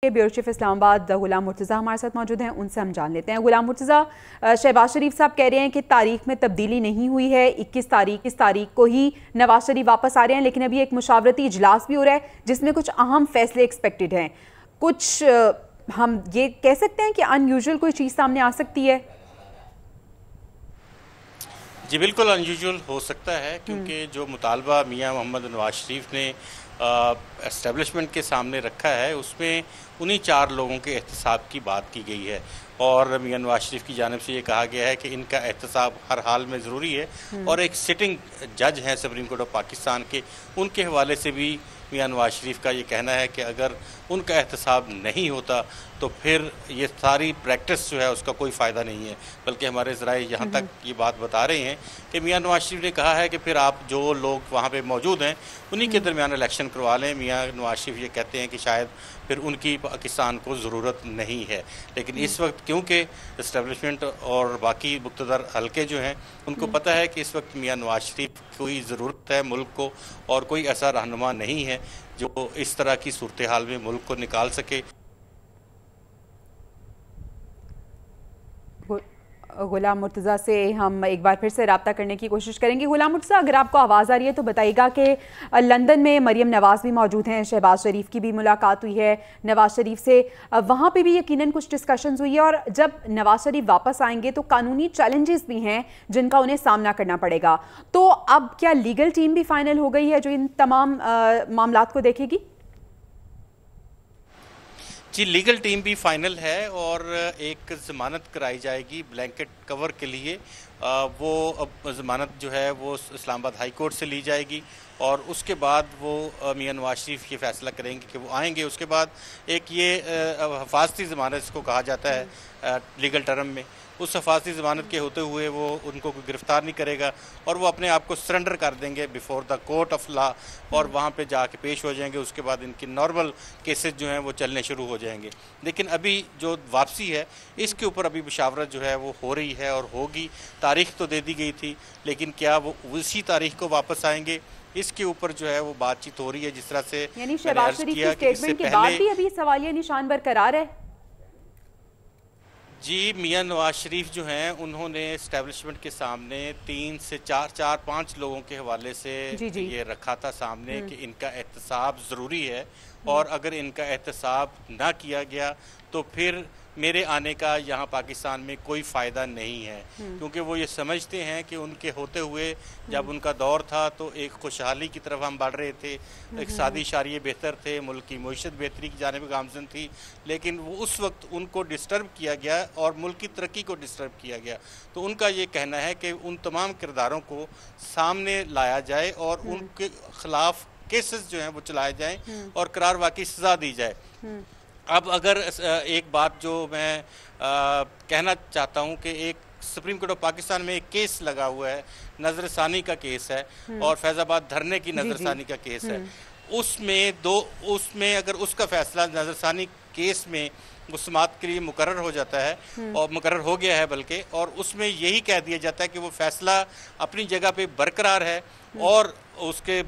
Bureau chief Islamabad गुलाम मुर्तज़ा हमारे साथ मौजूद हैं, उनसे हम जान लेते हैं। गुलाम मुर्तज़ा, शहबाज शरीफ साहब कह रहे हैं कि तारीख में तब्दीली नहीं हुई है, 21 तारीख को ही नवाज शरीफ वापस आ रहे हैं, लेकिन अभी एक मुशावरती इजलास भी हो रहा है जिसमें कुछ अहम फैसले एक्सपेक्टेड हैं। कुछ हम ये कह सकते हैं कि अनयूजुअल कोई चीज़ सामने आ सकती है? जी बिल्कुल अनयूजुअल हो सकता है, क्योंकि जो मुतालबा मियां मोहम्मद नवाज शरीफ ने एस्टेब्लिशमेंट के सामने रखा है उसमें उन्हीं 4 लोगों के एहतसाब की बात की गई है और मियां नवाज शरीफ की जानिब से ये कहा गया है कि इनका एहतसाब हर हाल में ज़रूरी है और एक सिटिंग जज हैं सुप्रीम कोर्ट ऑफ पाकिस्तान के, उनके हवाले से भी मियां नवाज शरीफ का ये कहना है कि अगर उनका एहतसाब नहीं होता तो फिर ये सारी प्रैक्टिस जो है उसका कोई फ़ायदा नहीं है। बल्कि हमारे ज़राए यहाँ तक ये बात बता रहे हैं कि मियां नवाज शरीफ ने कहा है कि फिर आप जो लोग वहाँ पे मौजूद हैं उन्हीं के दरमियान इलेक्शन करवा लें। मियां नवाज शरीफ ये कहते हैं कि शायद फिर उनकी पाकिस्तान को ज़रूरत नहीं है, लेकिन इस वक्त क्योंकि इस्टेब्लिशमेंट और बाकी मुक़्तदर हल्के जो हैं उनको पता है कि इस वक्त मियां नवाज शरीफ कोई ज़रूरत है मुल्क को और कोई ऐसा रहनुमा नहीं है जो इस तरह की सूरत हाल में मुल्क को निकाल सके। गुलाम मुर्तज़ा से हम एक बार फिर से रब्ता करने की कोशिश करेंगे। गुलाम मुर्तज़ा, अगर आपको आवाज़ आ रही है तो बताइएगा कि लंदन में मरियम नवाज़ भी मौजूद हैं, शहबाज शरीफ की भी मुलाकात हुई है नवाज़ शरीफ से, वहाँ पे भी यकीनन कुछ डिस्कशंस हुई है और जब नवाज़ शरीफ वापस आएंगे तो कानूनी चैलेंजेस भी हैं जिनका उन्हें सामना करना पड़ेगा। तो अब क्या लीगल टीम भी फाइनल हो गई है जो इन तमाम मामलात को देखेगी? जी लीगल टीम भी फाइनल है और एक ज़मानत कराई जाएगी ब्लैंकेट कवर के लिए। वो अब ज़मानत जो है वो इस्लामाबाद हाई कोर्ट से ली जाएगी और उसके बाद वो मियां नवाज शरीफ ये फैसला करेंगे कि वो आएंगे। उसके बाद एक ये हिफाजती ज़मानत इसको कहा जाता है लीगल टर्म में, उस हिफाजती ज़मानत के होते हुए वो उनको कोई गिरफ़्तार नहीं करेगा और वो अपने आप को सरेंडर कर देंगे before the court of law और वहाँ पे जाके पेश हो जाएंगे। उसके बाद इनकी नॉर्मल केसेस जो हैं वो चलने शुरू हो जाएंगे। लेकिन अभी जो वापसी है इसके ऊपर अभी मुशावरत जो है वो हो रही है और होगी। तारीख तो दे दी गई थी, लेकिन क्या वो उसी तारीख को वापस आएंगे इसके ऊपर जो है वो बातचीत हो रही है। जिस तरह से यानी शहबाज शरीफ के स्टेटमेंट के बाद भी अभी सवालिया निशान बरकरार है। जी मियां नवाज शरीफ जो हैं उन्होंने इस्टेब्लिशमेंट के सामने 3 से 4-5 लोगों के हवाले से ये रखा था सामने कि इनका एहतसाब ज़रूरी है और अगर इनका एहतसाब ना किया गया तो फिर मेरे आने का यहाँ पाकिस्तान में कोई फ़ायदा नहीं है, क्योंकि वो ये समझते हैं कि उनके होते हुए जब उनका दौर था तो एक खुशहाली की तरफ हम बढ़ रहे थे, इक़्तिसादी इशारे बेहतर थे, मुल्क की मईशत बेहतरी की जानिब गामज़न थी, लेकिन वो उस वक्त उनको डिस्टर्ब किया गया और मुल्क की तरक्की को डिस्टर्ब किया गया। तो उनका ये कहना है कि उन तमाम किरदारों को सामने लाया जाए और उनके ख़िलाफ़ केसेस जो हैं वो चलाए जाएँ और करार वाकई सज़ा दी जाए। अब अगर एक बात जो मैं कहना चाहता हूँ कि एक सुप्रीम कोर्ट ऑफ पाकिस्तान में एक केस लगा हुआ है, नज़रसानी का केस है और फैज़ाबाद धरने की नज़रसानी का केस है। उसमें अगर उसका फैसला नज़रसानी केस में वो समाअत के लिए मुकर्रर हो जाता है और मुकर्रर हो गया है बल्कि, और उसमें यही कह दिया जाता है कि वो फैसला अपनी जगह पे बरकरार है और उसके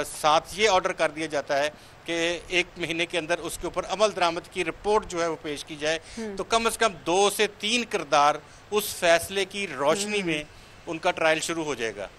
साथ ये ऑर्डर कर दिया जाता है कि 1 महीने के अंदर उसके ऊपर अमल दरामद की रिपोर्ट जो है वो पेश की जाए, तो कम से कम 2 से 3 किरदार उस फैसले की रोशनी में उनका ट्रायल शुरू हो जाएगा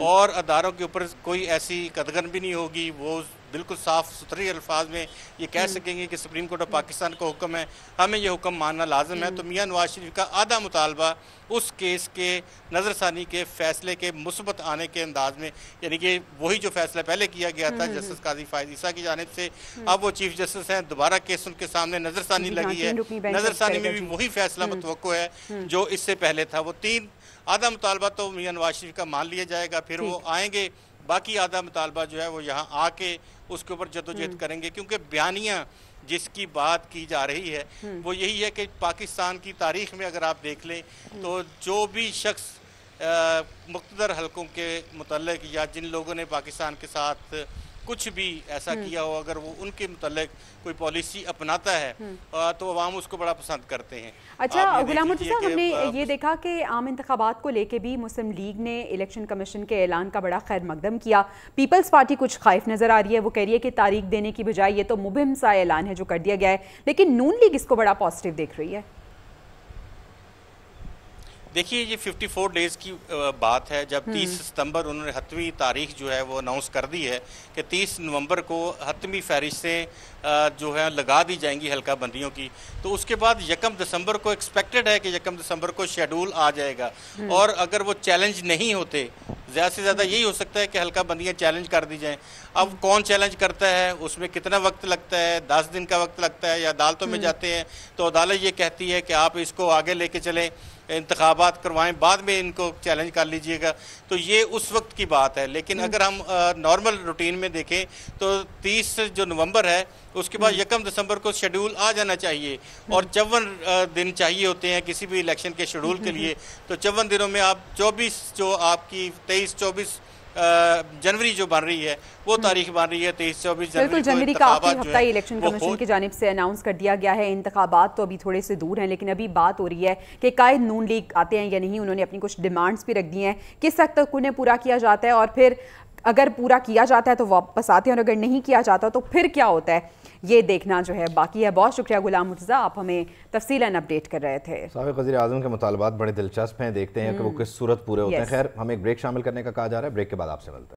और अदारों के ऊपर कोई ऐसी कदगन भी नहीं होगी। वो बिल्कुल साफ सुथरे अल्फाज में ये कह सकेंगे कि सुप्रीम कोर्ट ऑफ पाकिस्तान का हुक्म है, हमें ये हुक्म मानना लाजम है। तो मियां नवाज शरीफ का आधा मुतालबा उस केस के नज़रसानी के फैसले के मुस्बत आने के अंदाज में, यानी कि वही जो फैसला पहले किया गया था जस्टिस काजी फायद ईसा की जानिब से, अब वो चीफ जस्टिस हैं, दोबारा केस उनके सामने नज़रसानी लगी है, नज़रसानी में भी वही फैसला मुतवक्को है जो इससे पहले था। वो 3 आधा मुतालबा तो मियां नवाज शरीफ का मान लिया जाएगा, फिर वो आएंगे, बाकी आधा मुतालबा जो है वो यहाँ आके उसके ऊपर जदोजहद करेंगे, क्योंकि बयानियाँ जिसकी बात की जा रही है वो यही है कि पाकिस्तान की तारीख में अगर आप देख लें तो जो भी शख्स मुक़्तदर हलकों के मुतल्लिक़ या जिन लोगों ने पाकिस्तान के साथ कुछ भी ऐसा किया हो, अगर वो उनके मुतालिक कोई पॉलिसी अपनाता है तो अवाम उसको बड़ा पसंद करते हैं। अच्छा गुलाम मुर्तज़ा, हमने ये देखा कि आम इंतखाबात को लेके भी मुस्लिम लीग ने इलेक्शन कमीशन के ऐलान का बड़ा खैर मकदम किया। पीपल्स पार्टी कुछ खौफ नज़र आ रही है, वो कह रही है कि तारीख देने की बजाय ये तो मुबहिम सा ऐलान है जो कर दिया गया है, लेकिन नून लीग इसको बड़ा पॉजिटिव देख रही है। देखिए ये 54 डेज़ की बात है, जब 30 सितंबर उन्होंने हतमी तारीख जो है वो अनाउंस कर दी है कि 30 नवंबर को हतमी फहरिस्तें जो है लगा दी जाएंगी हल्का बंदियों की, तो उसके बाद 1 दिसंबर को एक्सपेक्टेड है कि 1 दिसंबर को शेड्यूल आ जाएगा। और अगर वो चैलेंज नहीं होते, ज़्यादा से ज़्यादा यही हो सकता है कि हल्का बंदियाँ चैलेंज कर दी जाएँ। अब कौन चैलेंज करता है, उसमें कितना वक्त लगता है, 10 दिन का वक्त लगता है, या अदालतों में जाते हैं तो अदालत ये कहती है कि आप इसको आगे लेके चलें, इंतखाबात करवाएं, बाद में इनको चैलेंज कर लीजिएगा, तो ये उस वक्त की बात है। लेकिन अगर हम नॉर्मल रूटीन में देखें तो 30 जो नवंबर है उसके बाद 1 दिसंबर को शेड्यूल आ जाना चाहिए, और 54 दिन चाहिए होते हैं किसी भी इलेक्शन के शेड्यूल के लिए। तो 54 दिनों में आप 24 जो आपकी 23-24 जनवरी जो बन रही है वो तारीख बन रही है 23-24 बिल्कुल जनवरी का आखिरी हफ्ता इलेक्शन कमीशन की जानिब से अनाउंस कर दिया गया है। इंतखाबात तो अभी थोड़े से दूर हैं, लेकिन अभी बात हो रही है कि कायद नून लीग आते हैं या नहीं। उन्होंने अपनी कुछ डिमांड्स भी रख दी हैं, किस हद तक उन्हें पूरा किया जाता है, और फिर अगर पूरा किया जाता है तो वापस आते हैं, और अगर नहीं किया जाता तो फिर क्या होता है, ये देखना जो है बाकी है। बहुत शुक्रिया गुलाम मुर्तज़ा, आप हमें तफसीलन अपडेट कर रहे थे। साबिक़ वज़ीर आज़म के मुतालबात बड़े दिलचस्प हैं, देखते हैं कि वो किस सूरत पूरे होते हैं। खैर, हमें एक ब्रेक शामिल करने का कहा जा रहा है, ब्रेक के बाद आपसे मिलते हैं।